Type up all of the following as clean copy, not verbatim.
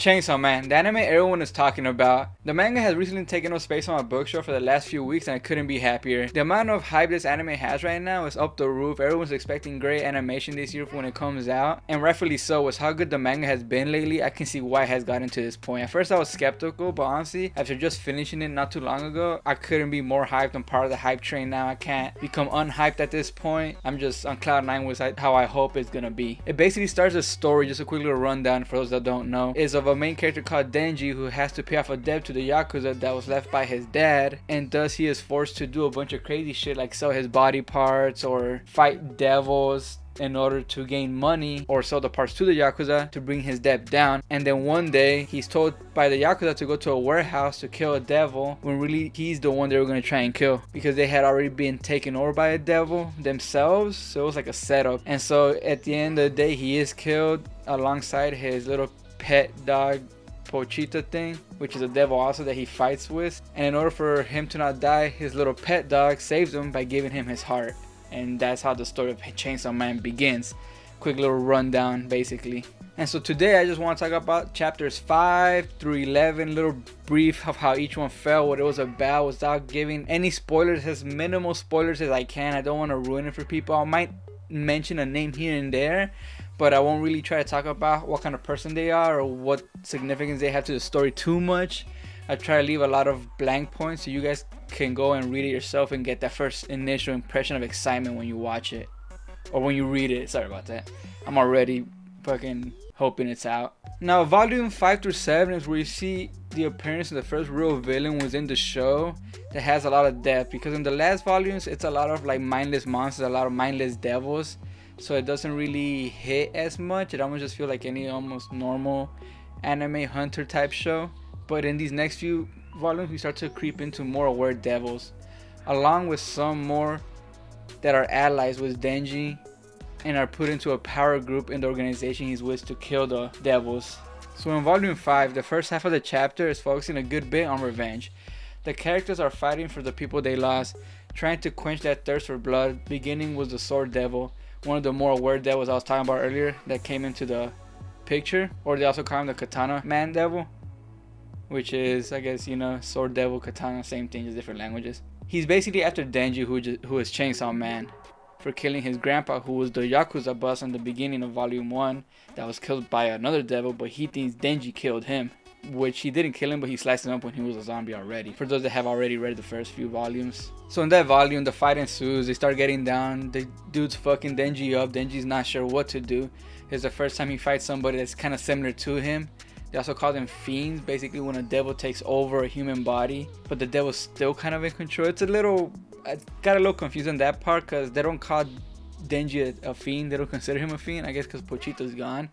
Chainsaw Man, the anime everyone is talking about. The manga has recently taken up space on my bookshelf for the last few weeks and I couldn't be happier. The amount of hype this anime has right now is up the roof. Everyone's expecting great animation this year when it comes out, and rightfully so. With how good the manga has been lately, I can see why it has gotten to this point. At first I was skeptical, but honestly, after just finishing it not too long ago, I couldn't be more hyped. I'm part of the hype train now. I can't become unhyped at this point. I'm just on cloud 9 with how I hope it's gonna be. It basically starts a story, just a quick little rundown for those that don't know, is of a main character called Denji who has to pay off a debt to the Yakuza that was left by his dad, and thus he is forced to do a bunch of crazy shit like sell his body parts or fight devils in order to gain money, or sell the parts to the Yakuza to bring his debt down. And then one day he's told by the Yakuza to go to a warehouse to kill a devil, when really he's the one they were going to try and kill because they had already been taken over by a devil themselves. So it was like a setup. And so at the end of the day he is killed alongside his little pet dog Pochita thing, which is a devil also that he fights with. And in order for him to not die, his little pet dog saves him by giving him his heart. And that's how the story of Chainsaw Man begins. Quick little rundown basically. And so today I just want to talk about chapters 5 through 11, little brief of how each one felt, what it was about, without giving any spoilers, as minimal spoilers as I can. I don't want to ruin it for people. I might mention a name here and there, but I won't really try to talk about what kind of person they are or what significance they have to the story too much. I try to leave a lot of blank points so you guys can go and read it yourself and get that first initial impression of excitement when you watch it or when you read it. Sorry about that. I'm already fucking hoping it's out. Now volume 5 through 7 is where you see the appearance of the first real villain within the show that has a lot of depth, because in the last volumes it's a lot of like mindless monsters, a lot of mindless devils, so it doesn't really hit as much. It almost just feels like any almost normal anime hunter type show. But in these next few volumes we start to creep into more aware devils, along with some more that are allies with Denji and are put into a power group in the organization he's with to kill the devils. So in volume 5, the first half of the chapter is focusing a good bit on revenge. The characters are fighting for the people they lost, trying to quench that thirst for blood, beginning with the sword devil, one of the more aware devils I was talking about earlier that came into the picture, or they also call him the katana man devil, which is, I guess, you know, sword devil, katana, same thing, just different languages. He's basically after Denji, who is Chainsaw Man, for killing his grandpa, who was the Yakuza boss in the beginning of volume 1 that was killed by another devil, but he thinks Denji killed him, which he didn't kill him, but he sliced him up when he was a zombie already, for those that have already read the first few volumes. So in that volume the fight ensues, they start getting down, the dude's fucking Denji up, Denji's not sure what to do. It's the first time he fights somebody that's kind of similar to him. They also call them fiends, basically when a devil takes over a human body, but the devil's still kind of in control. It's a little, I got a little confused on that part because they don't call Denji a fiend, they don't consider him a fiend, I guess because Pochito's gone.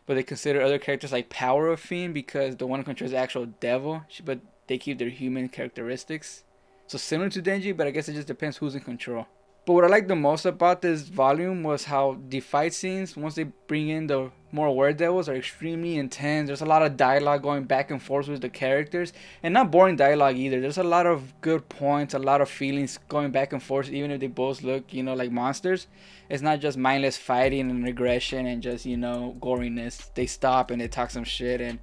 But they consider other characters like Power a fiend because the one who controls the actual devil, but they keep their human characteristics. So similar to Denji, but I guess it just depends who's in control. But what I liked the most about this volume was how the fight scenes, once they bring in the more aware devils, are extremely intense. There's a lot of dialogue going back and forth with the characters, and not boring dialogue either. There's a lot of good points, a lot of feelings going back and forth, even if they both look, you know, like monsters. It's not just mindless fighting and aggression and just, you know, goriness. They stop and they talk some shit, and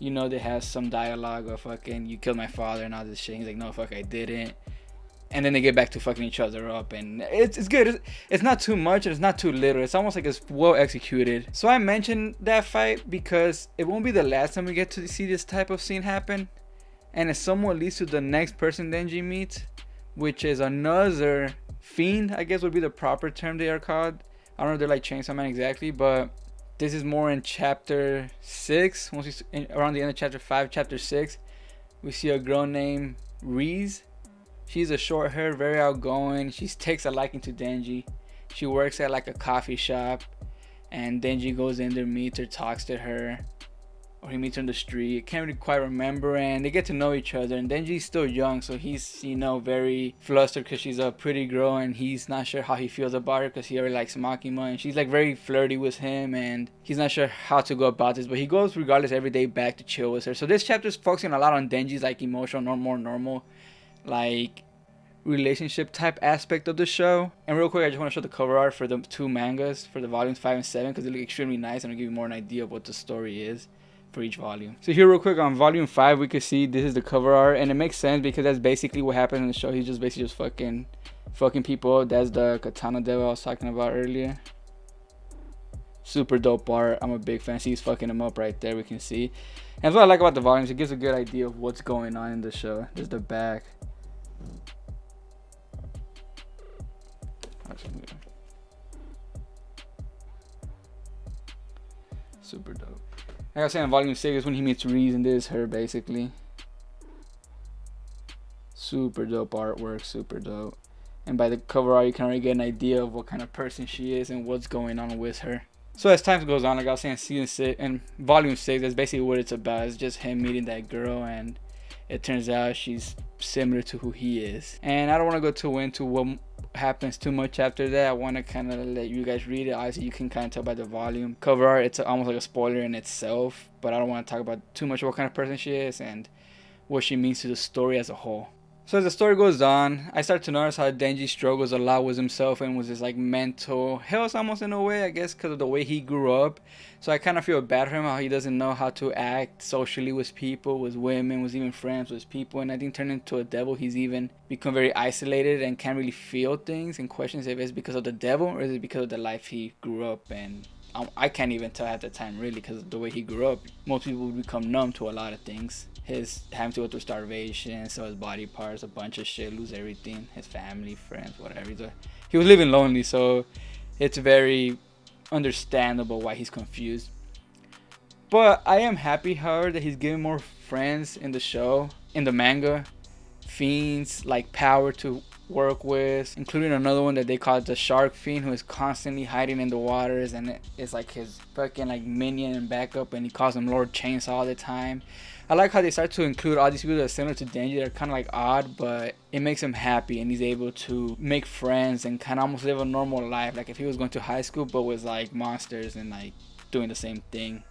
you know, they have some dialogue of fucking, you killed my father and all this shit. He's like, no, fuck, I didn't. And then they get back to fucking each other up, and it's good. It's not too much and it's not too little. It's almost like it's well executed. So I mentioned that fight because it won't be the last time we get to see this type of scene happen, and it somewhat leads to the next person Denji meets, which is another fiend, I guess would be the proper term they are called. I don't know if they're like Chainsaw Man exactly, but this is more in chapter 6. Once around the end of chapter 5, chapter 6, we see a girl named Reese. She's a short-haired, very outgoing. She takes a liking to Denji. She works at like a coffee shop, and Denji goes in there, meets her, talks to her, or he meets her in the street. Can't really quite remember, and they get to know each other. And Denji's still young, so he's, you know, very flustered because she's a pretty girl, and he's not sure how he feels about her because he already likes Makima, and she's like very flirty with him, and he's not sure how to go about this, but he goes regardless every day back to chill with her. So this chapter is focusing a lot on Denji's like emotional, more normal, like relationship type aspect of the show. And real quick, I just want to show the cover art for the two mangas for the volumes 5 and 7 because they look extremely nice, and I'll give you more an idea of what the story is. for each volume. So here real quick on volume 5, we could see this is the cover art, and it makes sense because that's basically what happens in the show. He's just basically just fucking people. That's the katana devil I was talking about earlier. Super dope art. I'm a big fan. See, he's fucking him up right there, we can see. And that's what I like about the volumes. It gives a good idea of what's going on in the show. There's the back. Super dope. Like I was saying, in volume 6 is when he meets Reese, and this is her basically. Super dope artwork, super dope. And by the cover art, you can already get an idea of what kind of person she is and what's going on with her. So as time goes on, like I was saying, season 6 and volume 6, that's basically what it's about. It's just him meeting that girl, and it turns out she's similar to who he is. And I don't want to go too into what happens too much after that. I want to kind of let you guys read it. Obviously, you can kind of tell by the volume cover art. It's almost like a spoiler in itself, but I don't want to talk about too much what kind of person she is and what she means to the story as a whole. So as the story goes on, I start to notice how Denji struggles a lot with himself and with his like mental health almost in a way, I guess, because of the way he grew up. So I kind of feel bad for him, how he doesn't know how to act socially with people, with women, with even friends, with people. And I think turned into a devil, he's even become very isolated and can't really feel things, and questions if it's because of the devil or is it because of the life he grew up in. I can't even tell at the time really, because of the way he grew up. Most people would become numb to a lot of things. His having to go through starvation, sell his body parts, a bunch of shit, lose everything, his family, friends, whatever. He was living lonely, so it's very understandable why he's confused. But I am happy, however, that he's getting more friends in the show, in the manga. Fiends, like power to work with, including another one that they call the Shark Fiend, who is constantly hiding in the waters, and it's like his fucking like minion and backup, and he calls him Lord Chainsaw all the time. I like how they start to include all these people that are similar to Denji. They're kind of like odd, but it makes him happy, and he's able to make friends and kind of almost live a normal life, like if he was going to high school but with like monsters and like doing the same thing.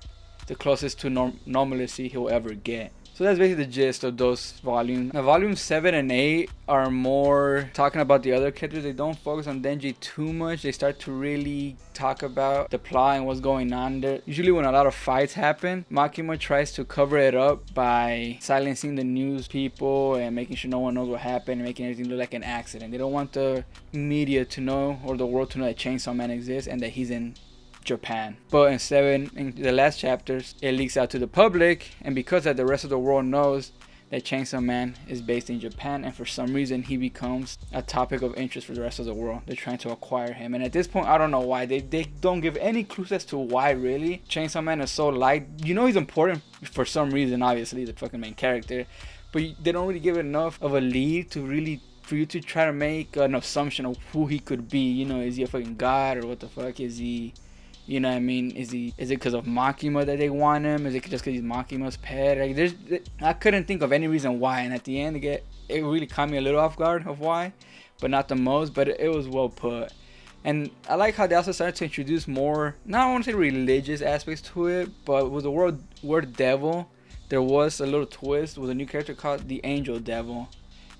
The closest to normalcy he'll ever get. So that's basically the gist of those volumes. Now volumes 7 and 8 are more talking about the other characters. They don't focus on Denji too much. They start to really talk about the plot and what's going on there. Usually when a lot of fights happen, Makima tries to cover it up by silencing the news people and making sure no one knows what happened and making everything look like an accident. They don't want the media to know, or the world to know, that Chainsaw Man exists and that he's in Japan. But in the last chapters, it leaks out to the public, and because that the rest of the world knows that Chainsaw Man is based in Japan, and for some reason he becomes a topic of interest for the rest of the world. They're trying to acquire him, and at this point I don't know why. They don't give any clues as to why really. Chainsaw Man is so light. You know he's important for some reason, obviously, the fucking main character, but they don't really give enough of a lead to really for you to try to make an assumption of who he could be. You know, is he a fucking god, or what the fuck is he? You know what I mean? Is it because of Makima that they want him? Is it just because he's Makima's pet? Like, I couldn't think of any reason why. And at the end, it really caught me a little off guard of why, but not the most. But it was well put. And I like how they also started to introduce more, not I want to say religious aspects to it, but with the word devil, there was a little twist with a new character called the Angel Devil.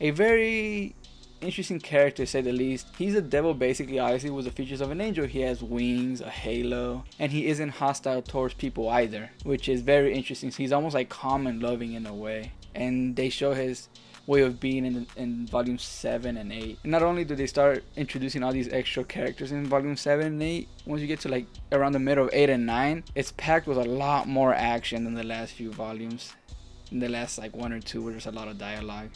A very interesting character, to say the least. He's a devil basically, obviously, with the features of an angel. He has wings, a halo, and he isn't hostile towards people either, which is very interesting. So he's almost like calm and loving in a way, and they show his way of being in volumes 7 and 8. And not only do they start introducing all these extra characters in volume 7 and 8, once you get to like around the middle of 8 and 9, it's packed with a lot more action than the last few volumes. In the last like 1 or 2, where there's a lot of dialogue.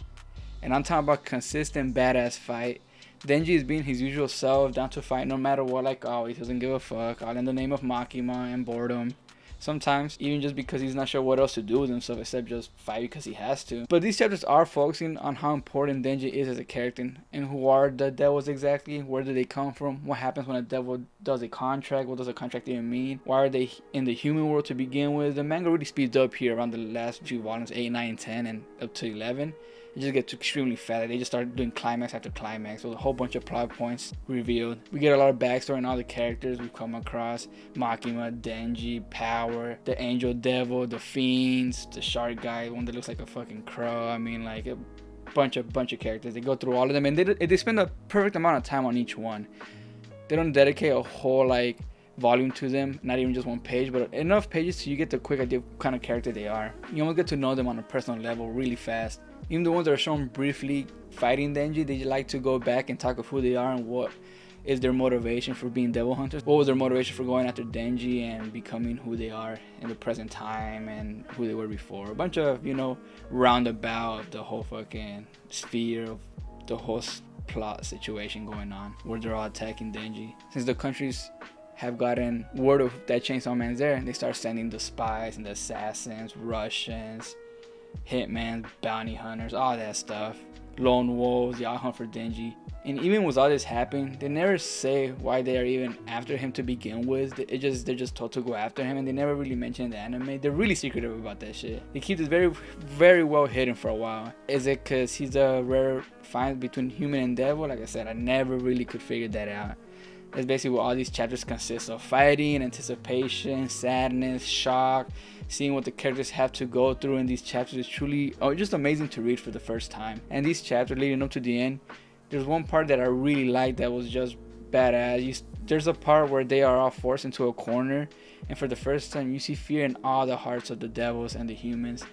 And I'm talking about consistent badass fight. Denji is being his usual self, down to fight no matter what, like always. He doesn't give a fuck, all in the name of Makima and boredom. Sometimes even just because he's not sure what else to do with himself except just fight because he has to. But these chapters are focusing on how important Denji is as a character, and who are the devils exactly, where do they come from, what happens when a devil does a contract, what does a contract even mean, why are they in the human world to begin with. The manga really speeds up here around the last few volumes, 8, 9, and 10, and up to 11. It just gets extremely fast. They just start doing climax after climax with a whole bunch of plot points revealed. We get a lot of backstory on all the characters we've come across. Makima, Denji, Power, the Angel Devil, the Fiends, the Shark guy, one that looks like a fucking crow. I mean, like a bunch of characters. They go through all of them, and they spend a perfect amount of time on each one. They don't dedicate a whole like volume to them, not even just one page, but enough pages so you get the quick idea of what kind of character they are. You almost get to know them on a personal level really fast. Even the ones that are shown briefly fighting Denji, they like to go back and talk of who they are and what is their motivation for being devil hunters. What was their motivation for going after Denji and becoming who they are in the present time and who they were before. A bunch of, you know, roundabout of the whole fucking sphere of the whole plot situation going on, where they're all attacking Denji. Since the countries have gotten word of that Chainsaw Man's there, they start sending the spies and the assassins, Russians, hitmen, bounty hunters, all that stuff, lone wolves, y'all hunt for Denji. And even with all this happening, they never say why they are even after him to begin with. They're just told to go after him, and they never really mention in the anime. They're really secretive about that shit. They keep this very, very well hidden for a while. Is it because he's a rare find between human and devil? Like I said, I never really could figure that out. That's basically what all these chapters consist of: fighting, anticipation, sadness, shock. Seeing what the characters have to go through in these chapters is truly just amazing to read for the first time. And these chapters leading up to the end, there's one part that I really liked that was just badass. There's a part where they are all forced into a corner, and for the first time you see fear in all the hearts of the devils and the humans.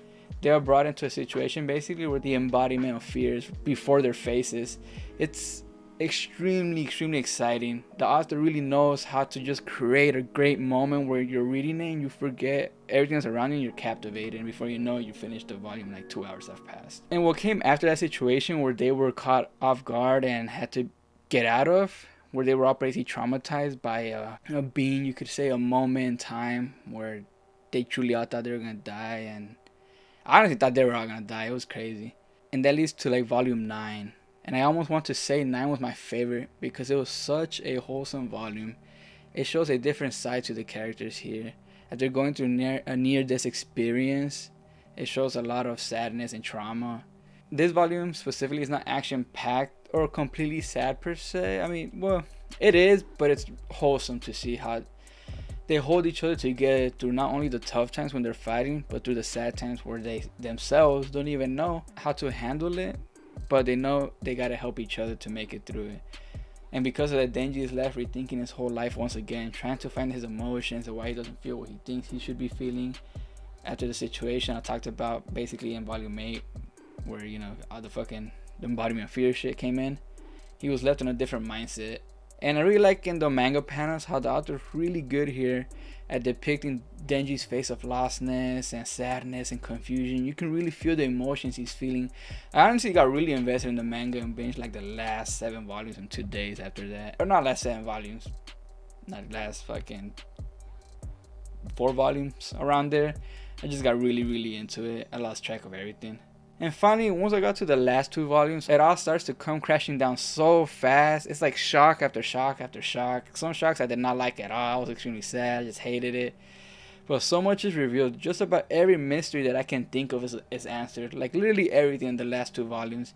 They are brought into a situation basically where the embodiment of fear is before their faces. It's extremely exciting. The author really knows how to just create a great moment where you're reading it and you forget everything that's around you and you're captivated, and before you know it, you finish the volume like 2 hours have passed. And what came after that situation where they were caught off guard and had to get out of, where they were all basically traumatized by a being, you could say, a moment in time where they truly all thought they were gonna die, and I honestly thought they were all gonna die. It was crazy. And that leads to like volume 9. And I almost want to say 9 was my favorite because it was such a wholesome volume. It shows a different side to the characters here. After going through a near-death experience, it shows a lot of sadness and trauma. This volume specifically is not action-packed or completely sad per se. I mean, well, it is, but it's wholesome to see how they hold each other together through not only the tough times when they're fighting, but through the sad times where they themselves don't even know how to handle it, but they know they gotta help each other to make it through it. And because of that, Denji is left rethinking his whole life once again, trying to find his emotions and why he doesn't feel what he thinks he should be feeling after the situation I talked about basically in volume 8, where, you know, all the embodiment of fear shit came in. He was left in a different mindset. And I really like in the manga panels how the author's really good here at depicting Denji's face of lostness and sadness and confusion. You can really feel the emotions he's feeling. I honestly got really invested in the manga and binged like the last 7 volumes in 2 days after that. Or not last 7 volumes, not last fucking 4 volumes, around there. I just got really into it. I lost track of everything. And finally, once I got to the last 2 volumes, it all starts to come crashing down so fast. It's like shock after shock after shock. Some shocks I did not like at all. I was extremely sad. I just hated it. But so much is revealed. Just about every mystery that I can think of is answered. Like literally everything in the last 2 volumes.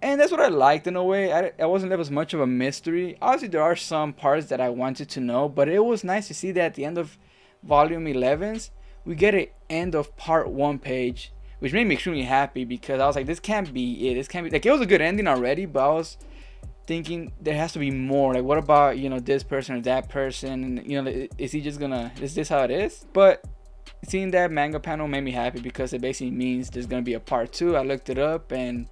And that's what I liked in a way. I wasn't left as much of a mystery. Obviously, there are some parts that I wanted to know. But it was nice to see that at the end of volume 11s, we get an end of part 1 page, which made me extremely happy because I was like, this can't be it. This can't be, like, it was a good ending already, but I was thinking there has to be more. Like, what about, you know, this person or that person? And, you know, is this how it is? But seeing that manga panel made me happy because it basically means there's gonna be a part 2. I looked it up and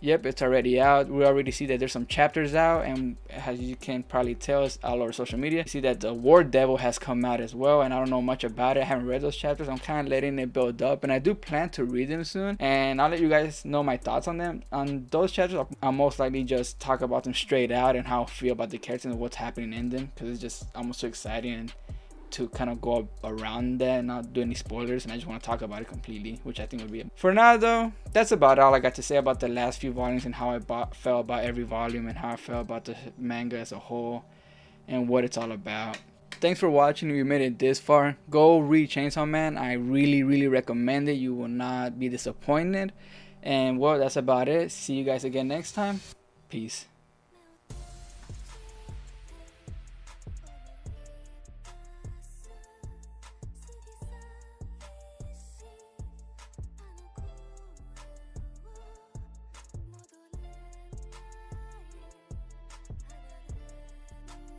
yep, it's already out. We already see that there's some chapters out, and as you can probably tell, it's all over social media. You see that the War Devil has come out as well, and I don't know much about it. I haven't read those chapters. I'm kind of letting it build up, and I do plan to read them soon, and I'll let you guys know my thoughts on them. On those chapters, I'll most likely just talk about them straight out and how I feel about the characters and what's happening in them, because it's just almost so exciting and to kind of go around that and not do any spoilers, and I just want to talk about it completely, which I think would be it. For now though, that's about all I got to say about the last few volumes and how I felt about every volume and how I felt about the manga as a whole and what it's all about. Thanks for watching. If you made it this far, go read Chainsaw Man. I really recommend it. You will not be disappointed. And well, that's about it. See you guys again next time. Peace.